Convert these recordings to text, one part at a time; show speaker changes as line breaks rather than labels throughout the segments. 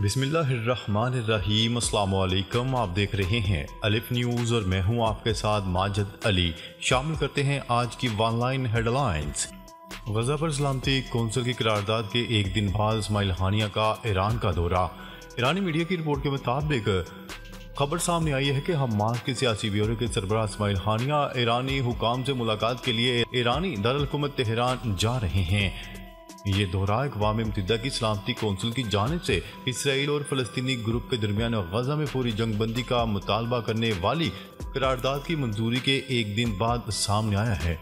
बिस्मिल्लाहिर्रहमानिर्रहीम। अस्सलाम वालेकुम। आप देख रहे हैं अलिफ न्यूज़ और मैं हूं आपके साथ माजिद अली। शामिल करते हैं आज की ऑनलाइन हेडलाइंस। गजा पर सलामती कौंसिल की करारदाद के एक दिन बाद इस्माइल हानिया का ईरान का दौरा। ईरानी मीडिया की रिपोर्ट के मुताबिक खबर सामने आई है कि हमास के सियासी ब्यूरो के सरबराह इस्माइल हानिया ईरानी हुकाम से मुलाकात के लिए ईरानी दारुल-हुकूमत तेहरान जा रहे हैं। ये दौरा अक़वाम मुत्तहिदा की सलामती कौंसिल की जानिब से इसराइल और फ़लस्तीनी ग्रुप के दरमियान गजा में पूरी जंगबंदी का मुतालबा करने वाली करारदाद की मंजूरी के एक दिन बाद सामने आया है।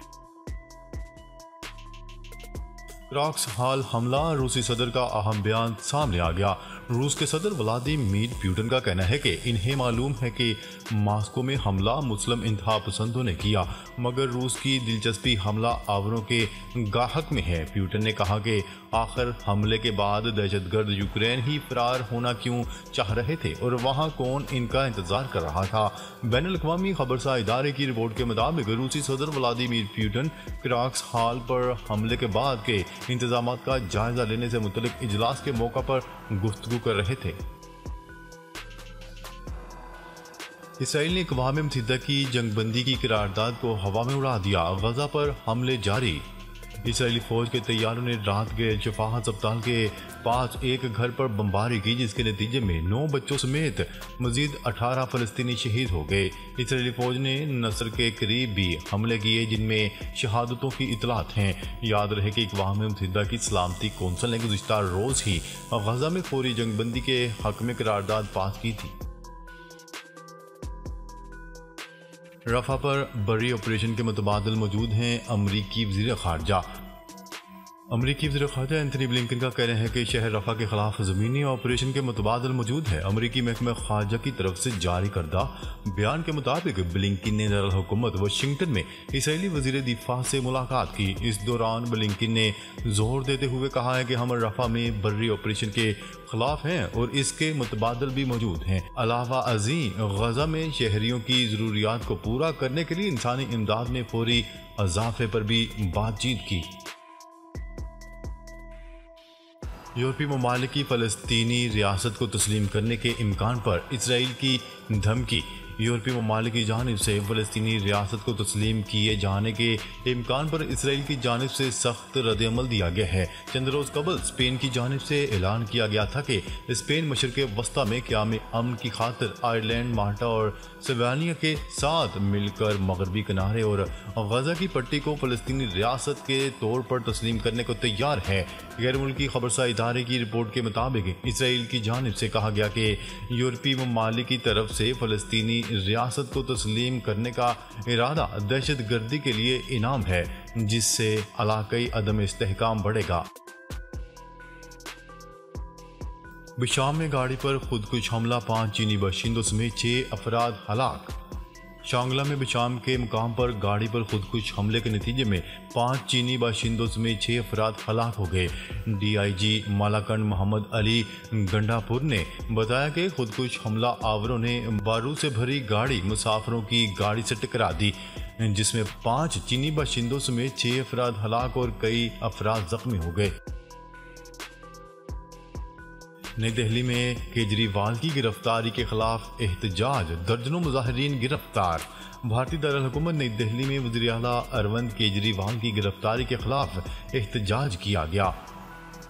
इराक़ हाल हमला, रूसी सदर का अहम बयान सामने आ गया। रूस के सदर व्लादिमीर पुतिन का कहना है कि इन्हें मालूम है कि मॉस्को में हमला मुस्लिम इंतहा पसंदों ने किया, मगर रूस की दिलचस्पी हमला आवरों के गाहक में है। पुतिन ने कहा कि आखिर हमले के बाद दहशतगर्द यूक्रेन ही फरार होना क्यों चाह रहे थे और वहाँ कौन इनका इंतजार कर रहा था। बैनुल-अक़वामी खबरसां इदारे की रिपोर्ट के मुताबिक रूसी सदर व्लादिमीर पुतिन इराक़ हाल पर हमले के बाद के इंतजाम का जायजा लेने से मुतल्लिक इजलास के मौका पर गुफ्तगू कर रहे थे। इसराइल ने अक़वाम मुत्तहिदा की जंगबंदी की करारदाद को हवा में उड़ा दिया। गजा पर हमले जारी। इसराइली फौज के तैयारों ने रात के शिफा अस्पताल के पास एक घर पर बमबारी की, जिसके नतीजे में 9 बच्चों समेत मजीद 18 फ़लस्तीनी शहीद हो गए। इसराइली फौज ने नसर के करीब भी हमले किए, जिनमें शहादतों की इतलात हैं। याद रहे कि अक़वाम मुत्तहिदा की सलामती कौंसिल ने गुज़िश्ता रोज़ ही गजा में फौरी जंगबंदी के हक़ में करारदाद पास की थी। रफ़ा पर बड़ी ऑपरेशन के मुतबादिल मौजूद हैं अमरीकी वज़ीर ख़ारजा। अमरीकी वज़ीर ख़ारजा एंथनी ब्लिंकन का कहना है कि शहर रफ़ा के खिलाफ ज़मीनी ऑपरेशन के मुतबादिल मौजूद है। अमरीकी महकमा ख़ारजा की तरफ से जारी करदा बयान के मुताबिक ब्लिंकन ने दारुल हुकूमत वाशिंगटन में इसराइली वज़ीर दिफ़ा से मुलाकात की। इस दौरान ब्लिंकन ने जोर देते हुए कहा है कि हम रफ़ा में बर्री ऑपरेशन के खिलाफ हैं और इसके मुतबादिल भी मौजूद हैं। अलावा अज़ीं गजा में शहरियों की ज़रूरियात को पूरा करने के लिए इंसानी इमदाद में फौरी इजाफे पर भी बातचीत की। यूरोपीय ममालिक की फ़लस्तीनी रियासत को तस्लीम करने के इम्कान पर इसराइल की धमकी। यूरोपीय ममालिक की जानिब से फ़लस्तीनी रियासत को तस्लीम किए जाने के इम्कान पर इसराइल की जानिब से सख्त रद्द-ए-अमल दिया गया है। चंद रोज़ कबल स्पेन की जानिब से ऐलान किया गया था कि स्पेन मशरिक़ वस्ता में क़याम अमन की खातिर आयरलैंड, माल्टा और स्लोवेनिया के साथ मिलकर मगरबी किनारे और गजा की पट्टी को फ़लस्तीनी रियासत के तौर पर तस्लीम करने को तैयार है। गैर मुल्की खबरसां इदारे की रिपोर्ट के मुताबिक इसराइल की जानिब से कहा गया कि यूरोपीय ममालिक की तरफ से फ़लस्तीनी रियासत को तस्लीम करने का इरादा दहशत गर्दी के लिए इनाम है, जिससे इलाकाई अदम इस्तेहकाम बढ़ेगा। बिशाम में गाड़ी पर खुदकुश हमला, 5 चीनी बाशिंदों समेत 6 अफराद हलाक। शांगला में बिशाम के मुकाम पर गाड़ी पर खुदकुश हमले के नतीजे में 5 चीनी बाशिंदों समेत 6 अफराद हलाक हो गए। DIG मालाकंड मोहम्मद अली गंडापुर ने बताया कि खुदकुश हमला आवरों ने बारूद से भरी गाड़ी मुसाफिरों की गाड़ी से टकरा दी, जिसमें 5 चीनी बाशिंदों समेत 6 अफराद हलाक और कई अफराद जख्मी हो गए। नई दिल्ली में केजरीवाल की गिरफ्तारी के खिलाफ एहतजाज, दर्जनों मुजाहिरीन गिरफ्तार। भारतीय दारुल हुकूमत नई दिल्ली में वज़ीर आला अरविंद केजरीवाल की गिरफ्तारी के खिलाफ एहतजाज किया गया।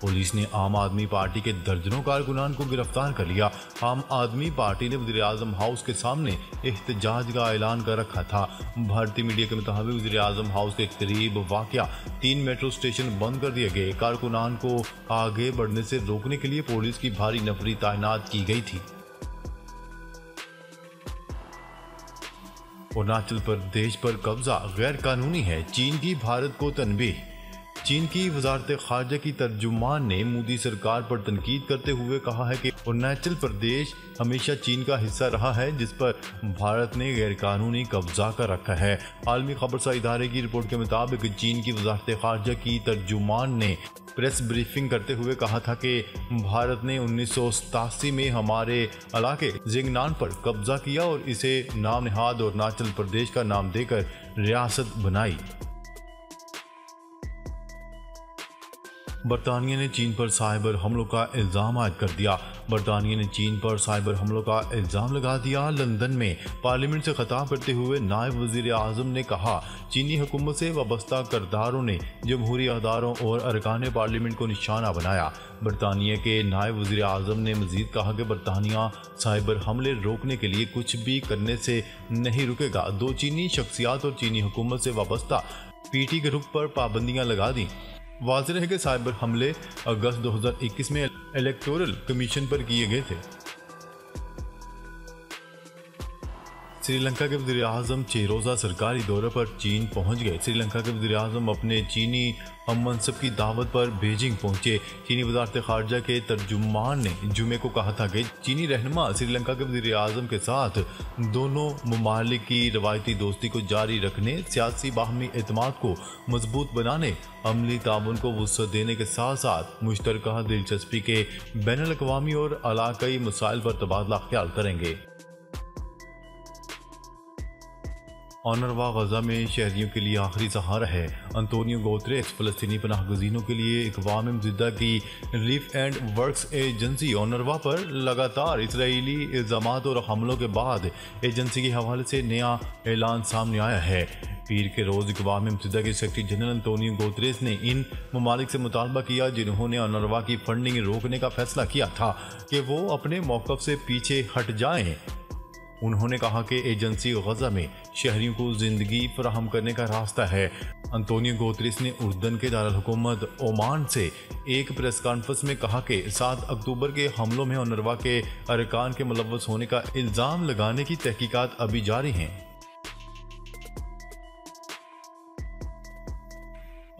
पुलिस ने आम आदमी पार्टी के दर्जनों कारकुनान को गिरफ्तार कर लिया। आम आदमी पार्टी ने वज़ीर आज़म हाउस के सामने एहतजाज का ऐलान कर रखा था। भारतीय मीडिया के मुताबिक वज़ीर आज़म हाउस के करीब वाक़या 3 मेट्रो स्टेशन बंद कर दिए गए। कारकुनान को आगे बढ़ने से रोकने के लिए पुलिस की भारी नफरी तैनात की गई थी। अरुणाचल प्रदेश पर कब्जा गैर कानूनी है, चीन की भारत को तनबीह। चीन की वजारत खारजा की तर्जुमान ने मोदी सरकार पर तनकीद करते हुए कहा है कि अरुणाचल प्रदेश हमेशा चीन का हिस्सा रहा है, जिस पर भारत ने गैर कानूनी कब्जा कर रखा है। आलमी खबरसां इदारे की रिपोर्ट के मुताबिक चीन की वजारत खारजा की तर्जुमान ने प्रेस ब्रीफिंग करते हुए कहा था कि भारत ने 1987 में हमारे इलाके जिंगनान पर कब्जा किया और इसे नाम नहाद अरुणाचल प्रदेश का नाम देकर रियासत बनाई। बरतानिया ने चीन पर साइबर हमलों का इल्ज़ाम आयद कर दिया। बरतानिया ने चीन पर साइबर हमलों का इल्ज़ाम लगा दिया। लंदन में पार्लियामेंट से खिताब करते हुए नायब वज़ीर आज़म ने कहा, चीनी हुकूमत से वाबस्ता किरदारों ने जमहूरी अदारों और अरकान पार्लियामेंट को निशाना बनाया। बरतानिया के नायब वज़ीर आज़म ने मज़ीद कहा कि बरतानिया साइबर हमले रोकने के लिए कुछ भी करने से नहीं रुकेगा। दो चीनी शख्सियात और चीनी हुकूमत से वाबस्ता पीटी ग्रुप पर पाबंदियाँ लगा दी। वाज़ेह है कि साइबर हमले अगस्त 2021 में इलेक्टोरल कमीशन पर किए गए थे। श्रीलंका के वज़ीर आज़म 6 रोज़ा सरकारी दौरे पर चीन पहुंच गए। श्रीलंका के वज़ीर आज़म अपने चीनी हम मनसब की दावत पर बीजिंग पहुंचे। चीनी वज़ारत ख़ारजा के तर्जुमान ने जुमे को कहा था कि चीनी रहनुमा श्रीलंका के वज़ीर आज़म के साथ दोनों ममालिक की रवायती दोस्ती को जारी रखने, सियासी बाहमी एतमाद को मजबूत बनाने, अमली ताउन को वुसअत देने के साथ साथ मुश्तरका दिलचस्पी के बैनुल अक़वामी और इलाक़ाई मसाइल पर तबादला ख्याल करेंगे। ओनरवा गजा में शहरियों के लिए आखिरी सहारा है। अंतोनियो गुतेरेस फ़लस्तीनी पनाह गज़ीनों के लिए अक़वाम मुत्तहिदा की रिलीफ एंड वर्क्स एजेंसी ओनरवा पर लगातार इसराइली इल्ज़ामात और हमलों के बाद एजेंसी के हवाले से नया ऐलान सामने आया है। पीर के रोज़ अक़वाम मुत्तहिदा के सेक्रेटरी जनरल अंतोनियो गुतेरेस ने इन ममालिक से मुतालबा किया जिन्होंने ओनरवा की फंडिंग रोकने का फैसला किया था कि वो अपने मौक़िफ़ से पीछे हट जाएँ। उन्होंने कहा कि एजेंसी गजा में शहरियों को जिंदगी फराहम करने का रास्ता है। अंतोनियो गुतेरेस ने उर्दन के दारुल हुकूमत ओमान से एक प्रेस कॉन्फ्रेंस में कहा कि 7 अक्टूबर के हमलों में ओनरवा के अरकान के मुलव्वस होने का इल्ज़ाम लगाने की तहकीकात अभी जारी हैं।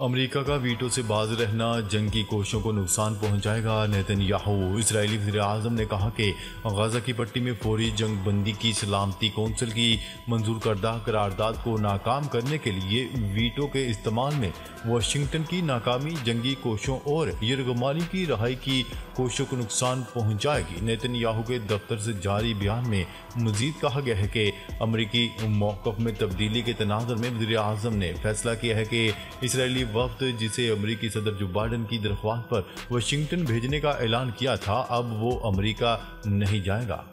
अमेरिका का वीटो से बाज रहना जंग की कोशिशों को नुकसान पहुंचाएगा। नेतन्याहू इजरायली वज़ीर-ए-आज़म ने कहा कि गजा की पट्टी में फौरी जंग बंदी की सलामती कौंसिल की मंजूर करदा करारदाद को नाकाम करने के लिए वीटो के इस्तेमाल में वाशिंगटन की नाकामी जंगी कोशिशों और यरगमानी की रहाई की कोशिशों को नुकसान पहुंचाएगी। नेतन्याहू के दफ्तर से जारी बयान में मजीद कहा गया है कि अमरीकी मौक़िफ़ में तब्दीली के तनाज़ुर में वज़ीर-ए-आज़म ने फैसला किया है कि इसराइली वक्त जिसे अमरीकी सदर जो बाइडन की दरख्वास्त पर वाशिंगटन भेजने का ऐलान किया था, अब वो अमरीका नहीं जाएगा।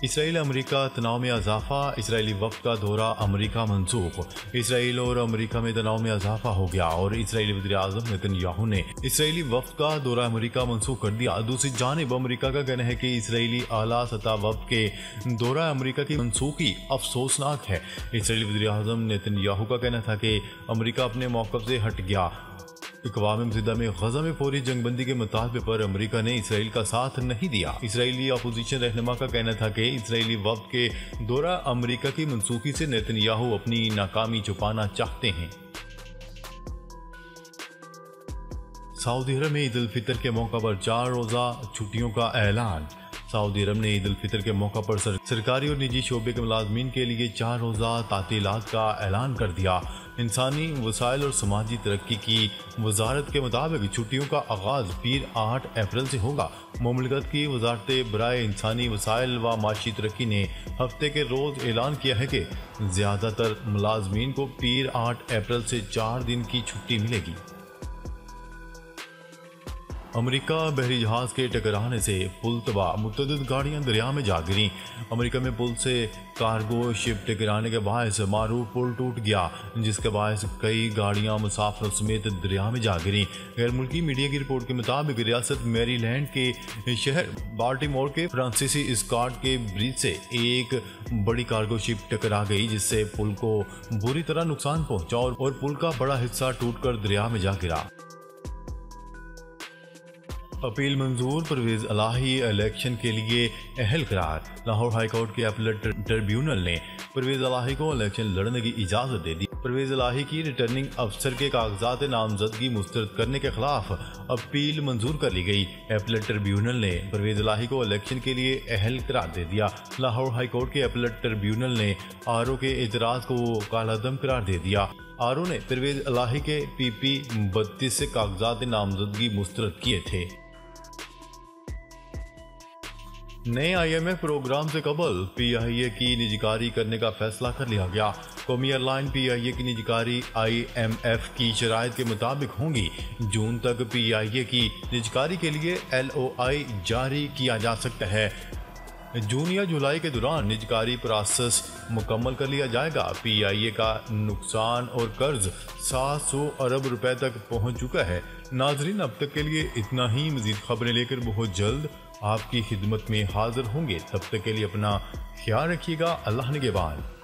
इसराइल अमरीका तनाव में इजाफा, इसराइली वक्त का दौरा अमरीका मनसूख। इसराइल और अमरीका में तनाव में इजाफा हो गया और इसराइली वज़ीर-ए-आज़म नेतन्याहू ने इसराइली वक्त का दौरा अमरीका मनसूख कर दिया। दूसरी जानिब अमरीका का कहना है कि इसराइली आला सतह वक्त के दौरा अमरीका की मनसूखी अफसोसनाक है। इसराइली वज़ीर-ए-आज़म नेतन्याहू का कहना था कि अमरीका अपने मौक़िफ़ से हट गया। अक़वाम मुत्तहिदा में गजा में फौरी जंगबंदी के मुतालबे पर अमरीका ने इसराइल का साथ नहीं दिया। इसराइली अपोजिशन रहनुमा का कहना था कि इसराइली वक्त के दौरा अमरीका की मनसूखी से नेतन्याहू अपनी नाकामी छुपाना चाहते हैं। सऊदी अरब में ईद उल फितर के मौका पर 4 रोज़ा छुट्टियों का ऐलान। सऊदी अरब ने ईद उल फितर के मौका पर सरकारी और निजी शोबे के मुलाजमीन के लिए 4 रोज़ा तातीलात का ऐलान कर दिया। इंसानी वसाइल और समाजी तरक्की की वजारत के मुताबिक छुट्टियों का आगाज़ पीर 8 अप्रैल से होगा। मुमलिकत की वजारत बराए इंसानी वसाइल व माशी तरक्की ने हफ्ते के रोज़ ऐलान किया है कि ज़्यादातर मुलाजमीन को पीर 8 अप्रैल से 4 दिन की छुट्टी मिलेगी। अमेरिका बहरी जहाज के टकराने से पुल तबाह, मुतअद्दिद गाड़ियां दरिया में जा गिरी। अमेरिका में पुल से कार्गो शिप टकराने के बायस मारूफ पुल टूट गया, जिसके बायस कई गाड़ियां मुसाफिरों समेत दरिया में जा गिरी। गैर मुल्की मीडिया की रिपोर्ट के मुताबिक रियासत मैरीलैंड के शहर बाल्टीमोर के फ्रांसीसी स्कॉट के ब्रिज से एक बड़ी कार्गो शिप टकरा गई, जिससे पुल को बुरी तरह नुकसान पहुंचा और पुल का बड़ा हिस्सा टूटकर दरिया में जा गिरा। अपील मंजूर, परवेज इलाही इलेक्शन के लिए अहल करार। लाहौर हाई कोर्ट के अपीलेट ट्रिब्यूनल ने परवेज इलाही को इलेक्शन लड़ने की इजाज़त दे दी। परवेज इलाही की रिटर्निंग अफसर के कागजात नामजदगी मुस्तरद करने के खिलाफ अपील मंजूर कर ली गई। अपीलेट ट्रिब्यूनल ने परवेज इलाही को इलेक्शन के लिए अहल करार दे दिया। लाहौर हाई कोर्ट के अपीलेट ट्रिब्यूनल ने आरओ के एतराज़ को कालादम करार दे दिया। आरओ ने परवेज इलाही के PP 32 से कागजात नामजदगी मुस्तरद किए थे। नए IMF प्रोग्राम से कबल PIA की निजीकारी करने का फैसला कर लिया गया। कौमी एयरलाइन PIA की निजकारी IMF की शराइत के मुताबिक होंगी। जून तक PIA की निजकारी के लिए LOI जारी किया जा सकता है। जून या जुलाई के दौरान निजकारी प्रोसेस मुकम्मल कर लिया जाएगा। PIA का नुकसान और कर्ज 700 अरब रुपए तक पहुंच चुका है। नाजरीन, अब तक के लिए इतना ही। मजीद खबरें लेकर बहुत जल्द आपकी खिदमत में हाजिर होंगे। तब तक के लिए अपना ख्याल रखिएगा। अल्लाह निगहबान।